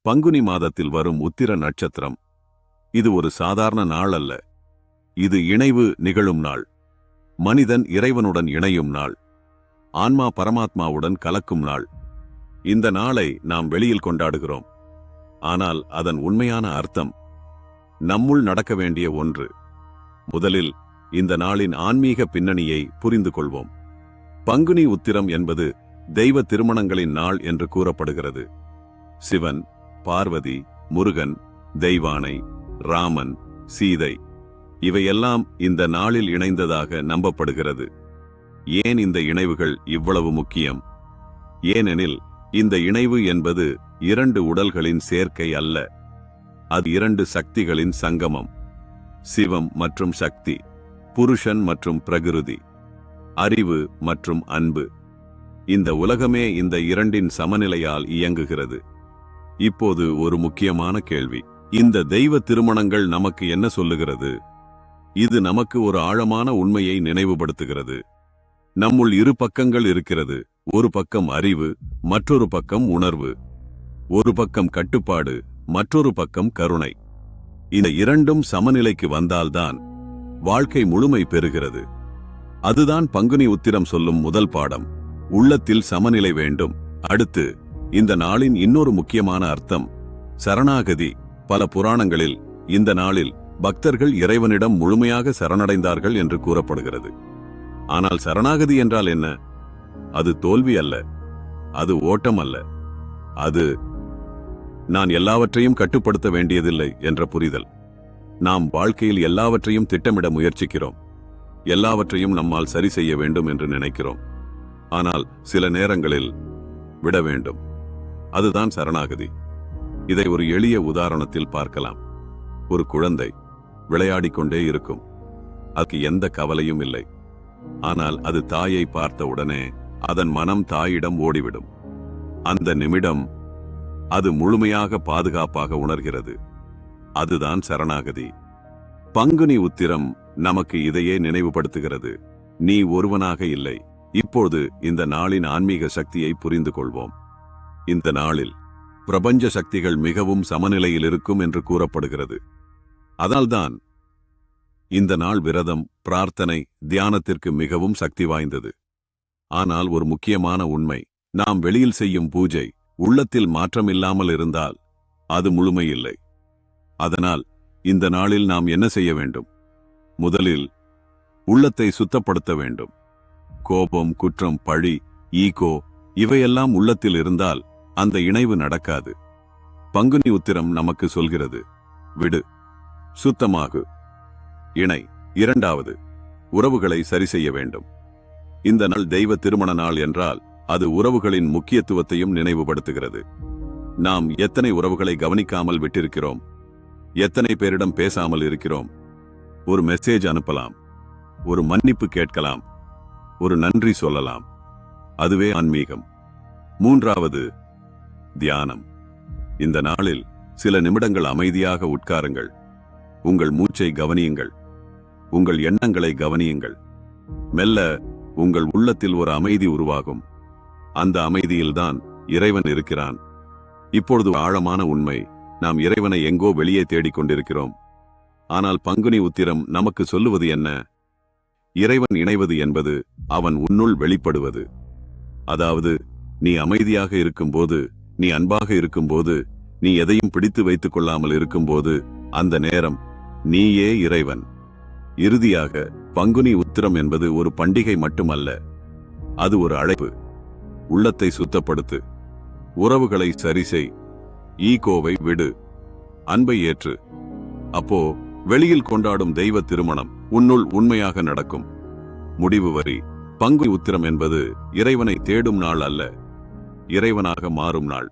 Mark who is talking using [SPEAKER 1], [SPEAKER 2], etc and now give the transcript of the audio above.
[SPEAKER 1] பங்குனி மாதத்தில் வரும் உத்திர நட்சத்திரம். இது ஒரு சாதாரண நாள் அல்ல. இது இணைவு நிகழும் நாள். மனிதன் இறைவனுடன் இணையும் நாள். ஆன்மா பரமாத்மாவுடன் கலக்கும் நாள். இந்த நாளை நாம் வெளியில் கொண்டாடுகிறோம். ஆனால் அதன் உண்மையான அர்த்தம் நம்முள் நடக்க வேண்டிய ஒன்று. முதலில் இந்த நாளின் ஆன்மீக பின்னணியை புரிந்து கொள்வோம். பங்குனி உத்திரம் என்பது தெய்வ திருமணங்களின் நாள் என்று கூறப்படுகிறது. சிவன், பார்வதி, முருகன், தெய்வானை, ராமன், சீதை இவையெல்லாம் இந்த நாளில் இணைந்ததாக நம்பப்படுகிறது. ஏன் இந்த இணைவுகள் இவ்வளவு முக்கியம்? ஏனெனில் இந்த இணைவு என்பது இரண்டு உடல்களின் சேர்க்கை அல்ல. அது இரண்டு சக்திகளின் சங்கமம். சிவம் மற்றும் சக்தி, புருஷன் மற்றும் பிரகிருதி, அறிவு மற்றும் அன்பு. இந்த உலகமே இந்த இரண்டின் சமநிலையால் இயங்குகிறது. இப்போது ஒரு முக்கியமான கேள்வி. இந்த தெய்வ திருமணங்கள் நமக்கு என்ன சொல்லுகிறது? இது நமக்கு ஒரு ஆழமான உண்மையை நினைவுபடுத்துகிறது. நம்முள் இரு பக்கங்கள் இருக்கிறது. ஒரு பக்கம் அறிவு, மற்றொரு பக்கம் உணர்வு. ஒரு பக்கம் கட்டுப்பாடு, மற்றொரு பக்கம் கருணை. இந்த இரண்டும் சமநிலைக்கு வந்தால்தான் வாழ்க்கை முழுமை பெறுகிறது. அதுதான் பங்குனி உத்திரம் சொல்லும் முதல் பாடம். உள்ளத்தில் சமநிலை வேண்டும். அடுத்து, இந்த நாளின் இன்னொரு முக்கியமான அர்த்தம் சரணாகதி. பல புராணங்களில் இந்த நாளில் பக்தர்கள் இறைவனிடம் முழுமையாக சரணடைந்தார்கள் என்று கூறப்படுகிறது. ஆனால் சரணாகதி என்றால் என்ன? அது தோல்வி அல்ல, அது ஓட்டம் அல்ல. அது நான் எல்லாவற்றையும் கட்டுப்படுத்த வேண்டியதில்லை என்ற புரிதல். நாம் வாழ்க்கையில் எல்லாவற்றையும் திட்டமிட முயற்சிக்கிறோம். எல்லாவற்றையும் நம்மால் சரி செய்ய வேண்டும் என்று நினைக்கிறோம். ஆனால் சில நேரங்களில் விட வேண்டும். அதுதான் சரணாகதி. இதை ஒரு எளிய உதாரணத்தில் பார்க்கலாம். ஒரு குழந்தை விளையாடிக்கொண்டே இருக்கும். அதுக்கு எந்த கவலையும் இல்லை. ஆனால் அது தாயை பார்த்த உடனே அதன் மனம் தாயிடம் ஓடிவிடும். அந்த நிமிடம் அது முழுமையாக பாதுகாப்பாக உணர்கிறது. அதுதான் சரணாகதி. பங்குனி உத்திரம் நமக்கு இதையே நினைவுபடுத்துகிறது. நீ ஒருவனாக இல்லை. இப்போது இந்த நாளின் ஆன்மீக சக்தியை புரிந்து கொள்வோம். இந்த நாளில் பிரபஞ்ச சக்திகள் மிகவும் சமநிலையில் இருக்கும் என்று கூறப்படுகிறது. அதனால்தான் இந்த நாள் விரதம், பிரார்த்தனை, தியானத்திற்கு மிகவும் சக்தி வாய்ந்தது. ஆனால் ஒரு முக்கியமான உண்மை, நாம் வெளியில் செய்யும் பூஜை உள்ளத்தில் மாற்றம் இல்லாமல் இருந்தால் அது முழுமையில்லை. அதனால் இந்த நாளில் நாம் என்ன செய்ய வேண்டும்? முதலில் உள்ளத்தை சுத்தப்படுத்த வேண்டும். கோபம், குற்றம், பழி, ஈகோ இவையெல்லாம் உள்ளத்தில் இருந்தால் அந்த இணைவு நடக்காது. பங்குனி உத்திரம் நமக்கு சொல்கிறது, விடு, சுத்தமாகு, இணை. இரண்டாவது, உறவுகளை சரி செய்ய வேண்டும். இந்த நாள் தெய்வ திருமண நாள் என்றால் அது உறவுகளின் முக்கியத்துவத்தையும் நினைவுபடுத்துகிறது. நாம் எத்தனை உறவுகளை கவனிக்காமல் விட்டிருக்கிறோம்? எத்தனை பேரிடம் பேசாமல் இருக்கிறோம்? ஒரு மெசேஜ் அனுப்பலாம், ஒரு மன்னிப்பு கேட்கலாம், ஒரு நன்றி சொல்லலாம். அதுவே ஆன்மீகம். மூன்றாவது, தியானம். இந்த நாளில் சில நிமிடங்கள் அமைதியாக உட்காருங்கள். உங்கள் மூச்சை கவனியுங்கள். உங்கள் எண்ணங்களை கவனியுங்கள். மெல்ல உங்கள் உள்ளத்தில் ஒரு அமைதி உருவாகும். அந்த அமைதியில்தான் இறைவன் இருக்கிறான். இப்பொழுது ஆழமான உண்மை, நாம் இறைவனை எங்கோ வெளியே தேடிக்கொண்டிருக்கிறோம். ஆனால் பங்குனி உத்திரம் நமக்கு சொல்லுவது என்ன? இறைவன் இணைவது என்பது அவன் உன்னுள் வெளிப்படுவது. அதாவது, நீ அமைதியாக இருக்கும்போது, நீ அன்பாக இருக்கும்போது, நீ எதையும் பிடித்து வைத்துக் கொள்ளாமல் இருக்கும்போது, அந்த நேரம் நீயே இறைவன். இறுதியாக, பங்குனி உத்திரம் என்பது ஒரு பண்டிகை மட்டுமல்ல. அது ஒரு அழைப்பு. உள்ளத்தை சுத்தப்படுத்து, உறவுகளை சரிசெய், ஈகோவை விடு, அன்பை ஏற்று. அப்போ வெளியில் கொண்டாடும் தெய்வ திருமணம் உன்னுள் உண்மையாக நடக்கும். முடிவு வரி, பங்குனி உத்திரம் என்பது இறைவனை தேடும் நாள் அல்ல, இறைவனாக மாறும் நாள்.